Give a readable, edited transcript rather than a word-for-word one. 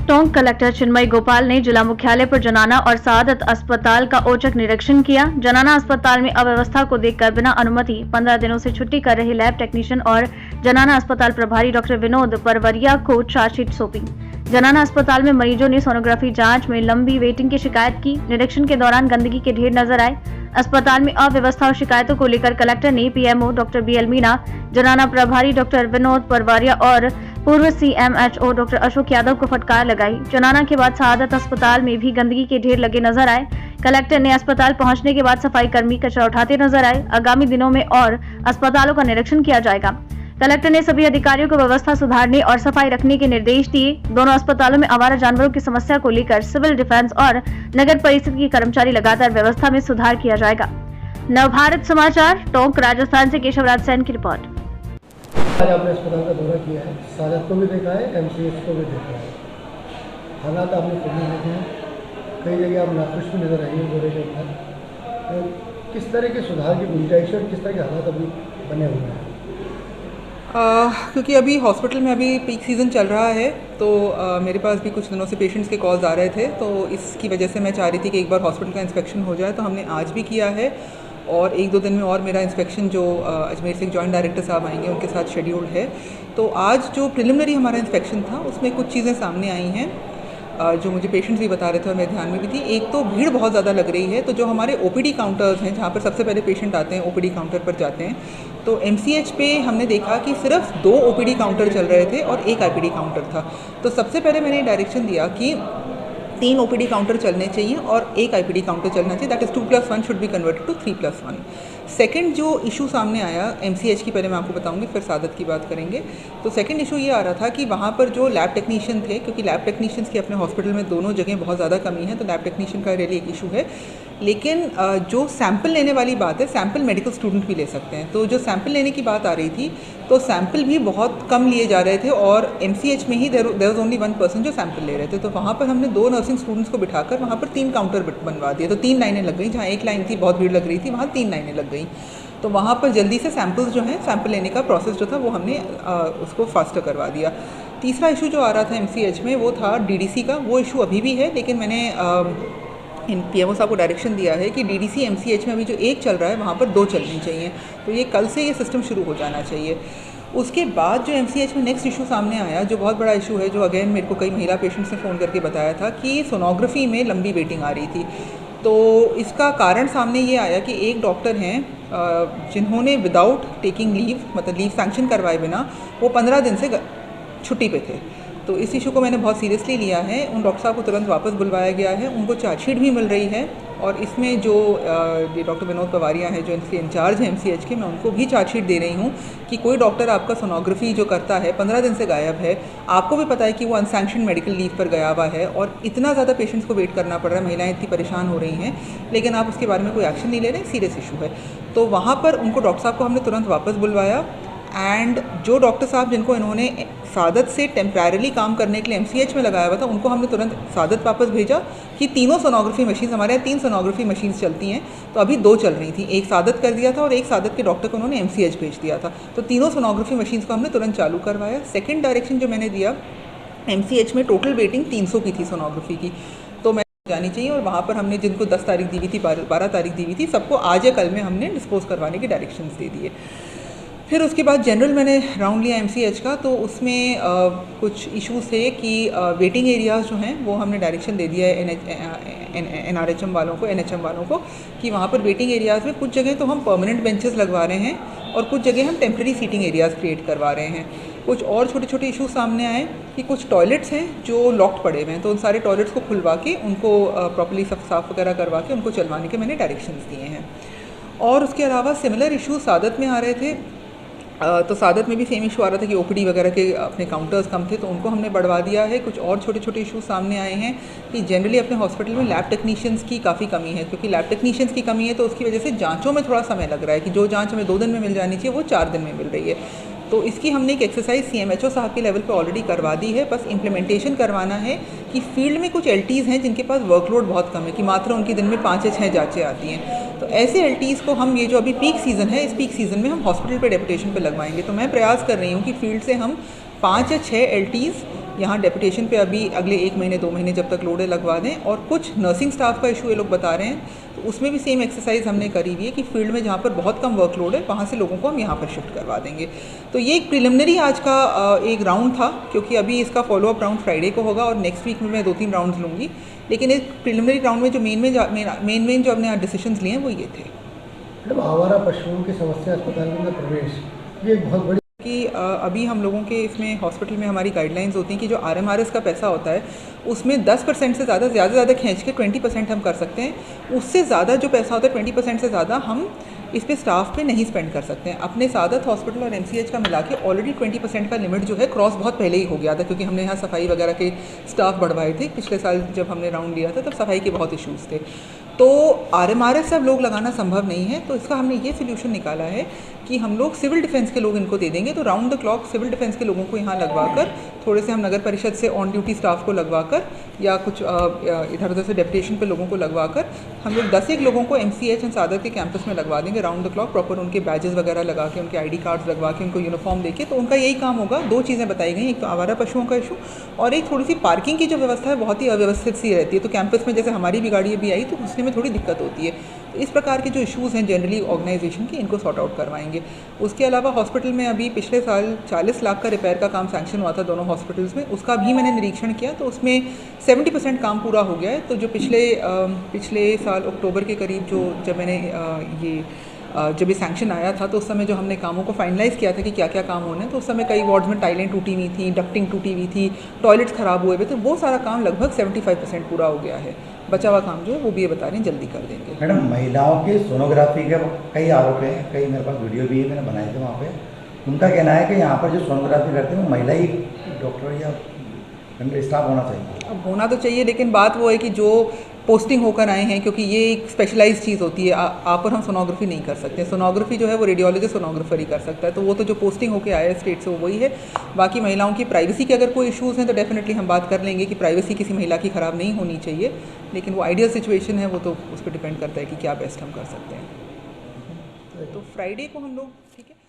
Tonk collector चिन्मय गोपाल ने जिला मुख्यालय पर जनाना और सआदत अस्पताल का औचक निरीक्षण किया। जनाना अस्पताल में अव्यवस्था को देखकर बिना अनुमति 15 दिनों से छुट्टी कर रहे लैब टेक्नीशियन और जनाना अस्पताल प्रभारी डॉक्टर विनोद परवरिया को चार्जशीट सौंपी। जनाना अस्पताल में मरीजों ने सोनोग्राफी जांच में लंबी वेटिंग की शिकायत की। निरीक्षण के दौरान गंदगी के ढेर नजर आए। अस्पताल में अव्यवस्था और शिकायतों को लेकर कलेक्टर ने पीएमओ डॉक्टर बीएल मीना, जनाना प्रभारी डॉक्टर विनोद परवरिया और पूर्व सीएमएचओ डॉक्टर अशोक यादव को फटकार लगाई। जनाना के बाद सआदत अस्पताल में भी गंदगी के ढेर लगे नजर आए। कलेक्टर ने अस्पताल पहुंचने के बाद सफाई कर्मी कचरा उठाते नजर आए। आगामी दिनों में और अस्पतालों का निरीक्षण किया जाएगा। कलेक्टर ने सभी अधिकारियों को व्यवस्था सुधारने और सफाई रखने के निर्देश दिए। दोनों अस्पतालों में आवारा जानवरों की समस्या को लेकर सिविल डिफेंस और नगर परिषद के कर्मचारी लगातार व्यवस्था में सुधार किया जाएगा। नवभारत समाचार, टोंक, राजस्थान से केशवराज सैन की रिपोर्ट। आज आपने अस्पताल का दौरा किया है, सआदत को भी देखा है, एमसीएच को भी देखा है। हालात आपने खुद ही देखे हैं, कई जगह आप नाखुश भी नजर आई हैं दौरे के अंदर। तो किस तरह के सुधार की गुंजाइश और किस तरह के हालात अभी बने हुए हैं? क्योंकि अभी हॉस्पिटल में अभी पीक सीज़न चल रहा है, तो मेरे पास भी कुछ दिनों से पेशेंट्स के कॉल्स आ रहे थे, तो इसकी वजह से मैं चाह रही थी कि एक बार हॉस्पिटल का इंस्पेक्शन हो जाए। तो हमने आज भी किया है और 1-2 दिन में और मेरा इंस्पेक्शन जो अजमेर से जॉइंट डायरेक्टर साहब आएंगे उनके साथ शेड्यूल्ड है। तो आज जो प्रिलिमिनरी हमारा इंस्पेक्शन था उसमें कुछ चीज़ें सामने आई हैं जो मुझे पेशेंट्स भी बता रहे थे और मेरे ध्यान में भी थी। एक तो भीड़ बहुत ज़्यादा लग रही है, तो जो हमारे ओपीडी काउंटर्स हैं जहाँ पर सबसे पहले पेशेंट आते हैं, ओपीडी काउंटर पर जाते हैं, तो एमसीएच पे हमने देखा कि सिर्फ 2 ओपीडी काउंटर चल रहे थे और 1 आईपीडी काउंटर था। तो सबसे पहले मैंने डायरेक्शन दिया कि 3 ओपीडी काउंटर चलने चाहिए और 1 आईपीडी काउंटर चलना चाहिए, that is 2+1 should be converted to 3+1। Second जो इशू सामने आया एमसीएच की, पहले मैं आपको बताऊंगी फिर सआदत की बात करेंगे। तो सेकंड इशू ये आ रहा था कि वहाँ पर जो लैब टेक्नीशियन थे, क्योंकि लैब टेक्नीशियंस की अपने हॉस्पिटल में दोनों जगह बहुत ज़्यादा कमी है, तो लैब टेक्नीशियन का रियली एक इशू है। लेकिन जो सैंपल लेने वाली बात है, सैंपल मेडिकल स्टूडेंट भी ले सकते हैं। तो जो सैंपल लेने की बात आ रही थी, तो सैंपल भी बहुत कम लिए जा रहे थे और एमसीएच में ही देयर वाज ओनली 1% जो सैंपल ले रहे थे। तो वहाँ पर हमने 2 नर्सिंग स्टूडेंट्स को बिठाकर वहाँ पर 3 काउंटर बनवा दिए। तो 3 लाइनें लग गई, जहाँ 1 लाइन थी बहुत भीड़ लग रही थी, वहाँ 3 लाइनें लग गई। तो वहाँ पर जल्दी से सैंपल्स जो हैं, सैंपल लेने का प्रोसेस जो था वो हमने उसको फास्टर करवा दिया। तीसरा इशू जो आ रहा था एमसीएच में वो था डीडीसी का। वो इशू अभी भी है, लेकिन मैंने इन पीएमओ साहब को डायरेक्शन दिया है कि डीडीसी एमसीएच में अभी जो 1 चल रहा है वहाँ पर 2 चलनी चाहिए। तो ये कल से ये सिस्टम शुरू हो जाना चाहिए। उसके बाद जो एमसीएच में नेक्स्ट इशू सामने आया, जो बहुत बड़ा इशू है, जो अगेन मेरे को कई महिला पेशेंट्स ने फ़ोन करके बताया था कि सोनोग्राफी में लंबी वेटिंग आ रही थी। तो इसका कारण सामने ये आया कि एक डॉक्टर हैं जिन्होंने विदाउट टेकिंग लीव, मतलब लीव सैंक्शन करवाए बिना, वो 15 दिन से छुट्टी पे थे। तो इस इशू को मैंने बहुत सीरियसली लिया है। उन डॉक्टर साहब को तुरंत वापस बुलवाया गया है, उनको चार्जशीट भी मिल रही है। और इसमें जो डॉक्टर विनोद पवारिया हैं जो इनके इंचार्ज हैं एमसीएच के, मैं उनको भी चार्जशीट दे रही हूँ कि कोई डॉक्टर आपका सोनोग्राफी जो करता है 15 दिन से गायब है, आपको भी पता है कि वो अनसैंक्शन मेडिकल लीव पर गया हुआ है और इतना ज़्यादा पेशेंट्स को वेट करना पड़ रहा है, महिलाएं इतनी परेशान हो रही हैं, लेकिन आप उसके बारे में कोई एक्शन नहीं ले रहे, सीरियस इशू है। तो वहाँ पर उनको डॉक्टर साहब को हमने तुरंत वापस बुलवाया। एंड जो डॉक्टर साहब जिनको इन्होंने सआदत से टेम्परेरली काम करने के लिए एमसीएच में लगाया हुआ था, उनको हमने तुरंत सआदत वापस भेजा कि तीनों सोनोग्राफी मशीन, हमारे यहाँ 3 सोनोग्राफी मशीन चलती हैं, तो अभी 2 चल रही थी। एक सआदत कर दिया था और एक सआदत के डॉक्टर को उन्होंने एमसीएच भेज दिया था। तो तीनों सोनोग्राफी मशीन को हमने तुरंत चालू करवाया। सेकेंड डायरेक्शन जो मैंने दिया, एमसीएच में टोटल वेटिंग 300 की थी सोनोग्राफी की, तो मैं जानी चाहिए। और वहाँ पर हमने जिनको 10 तारीख दी हुई थी, 12 तारीख दी हुई थी, सबको आज या कल में हमने डिस्पोज करवाने के डायरेक्शंस दे दिए। फिर उसके बाद जनरल मैंने राउंड लिया एमसीएच का, तो उसमें कुछ इश्यूज थे कि वेटिंग एरियाज़ जो हैं वो हमने डायरेक्शन दे दिया है एनआरएचएम वालों को, एनएचएम वालों को, कि वहाँ पर वेटिंग एरियाज़ में कुछ जगह तो हम परमानेंट बेंचेस लगवा रहे हैं और कुछ जगह हम टेम्प्रेरी सीटिंग एरियाज़ क्रिएट करवा रहे हैं। कुछ और छोटे छोटे इशू सामने आए कि कुछ टॉयलेट्स हैं जो लॉक्ड पड़े हुए हैं, तो उन सारे टॉयलेट्स को खुलवा के उनको प्रॉपर्ली साफ़ वगैरह करवा के उनको चलवाने के मैंने डायरेक्शंस दिए हैं। और उसके अलावा सिमिलर इशू सआदत में आ रहे थे। तो सआदत में भी सेम इशू आ रहा था कि ओपीडी वगैरह के अपने काउंटर्स कम थे, तो उनको हमने बढ़वा दिया है। कुछ और छोटे छोटे इशू सामने आए हैं कि जनरली अपने हॉस्पिटल में लैब टेक्नीशियंस की काफ़ी कमी है, क्योंकि लैब टेक्नीशियंस की कमी है तो उसकी वजह से जांचों में थोड़ा समय लग रहा है कि जो जांच हमें 2 दिन में मिल जानी चाहिए वो 4 दिन में मिल रही है। तो इसकी हमने एक एक्सरसाइज सीएमएचओ साहब के लेवल पे ऑलरेडी करवा दी है, बस इम्प्लीमेंटेशन करवाना है कि फील्ड में कुछ एलटीज़ हैं जिनके पास वर्कलोड बहुत कम है, कि मात्र उनकी दिन में 5 या 6 जाँचें आती हैं। तो ऐसे एलटीज़ को हम, ये जो अभी पीक सीज़न है, इस पीक सीज़न में हम हॉस्पिटल पे डेपुटेशन पे लगवाएंगे। तो मैं प्रयास कर रही हूँ कि फील्ड से हम 5 या 6 एलटीज़ यहाँ डेपुटेशन पे अभी अगले 1 महीने 2 महीने जब तक लोडें लगवा दें। और कुछ नर्सिंग स्टाफ का इशू ये लोग बता रहे हैं, तो उसमें भी सेम एक्सरसाइज हमने करी हुई है कि फील्ड में जहाँ पर बहुत कम वर्कलोड है वहाँ से लोगों को हम यहाँ पर शिफ्ट करवा देंगे। तो ये एक प्रिलिमिनरी आज का एक राउंड था, क्योंकि अभी इसका फॉलोअप राउंड फ्राइडे को होगा और नेक्स्ट वीक में मैं 2-3 राउंड्स लूँगी। लेकिन इस प्रिलिमिनरी राउंड में जो मेन जो हमने डिसीजंस लिए हैं वो ये थे। मैडम, आवारा पशुओं की समस्या अस्पताल में प्रवेश, ये एक बहुत बड़ी कि अभी हम लोगों के इसमें हॉस्पिटल में हमारी गाइडलाइंस होती हैं कि जो RMRS का पैसा होता है उसमें 10% से ज़्यादा खींच के 20% हम कर सकते हैं। उससे ज़्यादा जो पैसा होता है 20% से ज़्यादा हम इस पे स्टाफ पे नहीं स्पेंड कर सकते हैं। अपने सादत हॉस्पिटल और MCH का मिला के ऑलरेडी 20% का लिमिट जो है क्रॉस बहुत पहले ही हो गया था, क्योंकि हमने यहाँ सफाई वगैरह के स्टाफ बढ़वाए थे। पिछले साल जब हमने राउंड लिया था तब सफाई के बहुत इश्यूज़ थे। तो RMRS सब लोग लगाना संभव नहीं है, तो इसका हमने ये सोल्यूशन निकाला है कि हम लोग सिविल डिफेंस के लोग इनको दे देंगे। तो round the clock civil defence के लोगों को यहाँ लगवा कर, थोड़े से हम नगर परिषद से ऑन ड्यूटी स्टाफ को लगवा कर या कुछ इधर उधर से डेपुटेशन पे लोगों को लगवा कर हम लोग 10 लोगों को MCH एंड सादत के कैंपस में लगवा देंगे राउंड द क्लॉक, प्रॉपर उनके बैजेस वगैरह लगा के, उनके ID कार्ड्स लगवा के, उनको यूनिफॉर्म देके। तो उनका यही काम होगा। 2 चीज़ें बताई गई, एक तो आवारा पशुओं का इशू और एक थोड़ी सी पार्किंग की जो व्यवस्था है बहुत ही अव्यवस्थित सी रहती है। तो कैंपस में जैसे हमारी भी गाड़ी अभी आई तो घुसने में थोड़ी दिक्कत होती है। तो इस प्रकार के जो इश्यूज़ हैं जनरली ऑर्गेनाइजेशन की, इनको सॉर्ट आउट करवाएंगे। उसके अलावा हॉस्पिटल में अभी पिछले साल 40 लाख का रिपेयर का काम सैंक्शन हुआ था दोनों हॉस्पिटल्स में, उसका भी मैंने निरीक्षण किया तो उसमें 70% काम पूरा हो गया है। तो जो पिछले साल अक्टूबर के करीब जब मैंने जब ये सैंक्शन आया था तो उस समय जो हमने कामों को फाइनलाइज़ किया था कि क्या क्या काम होने हैं, तो उस समय कई वार्ड्स में टाइलें टूटी हुई थी, डक्टिंग टूटी हुई थी, टॉयलेट्स ख़राब हुए हुए थे। वो सारा काम लगभग 75% पूरा हो गया है। बचा हुआ काम जो है वो भी ये बता रहे हैं जल्दी कर देंगे। मैडम, महिलाओं की सोनोग्राफी के कई आरोप हैं, कई मेरे पास वीडियो भी है, मैंने बनाए थे वहाँ पे। उनका कहना है कि यहाँ पर जो सोनोग्राफी करते हैं वो महिला ही डॉक्टर या स्टाफ होना चाहिए। अब होना तो चाहिए, लेकिन बात वो है कि जो पोस्टिंग होकर आए हैं, क्योंकि ये एक स्पेशलाइज्ड चीज़ होती है, आप पर हम सोनोग्राफी नहीं कर सकते। सोनोग्राफी जो है वो रेडियोलॉजिस्ट सोनोग्राफर ही कर सकता है। तो वो तो जो पोस्टिंग होकर आया है स्टेट से वो वही है। बाकी महिलाओं की प्राइवेसी के अगर कोई इश्यूज़ हैं तो डेफिनेटली हम बात कर लेंगे कि प्राइवेसी किसी महिला की ख़राब नहीं होनी चाहिए, लेकिन वो आइडियल सिचुएशन है, वो तो उस पर डिपेंड करता है कि क्या बेस्ट हम कर सकते हैं। तो फ्राइडे को हम लोग ठीक है।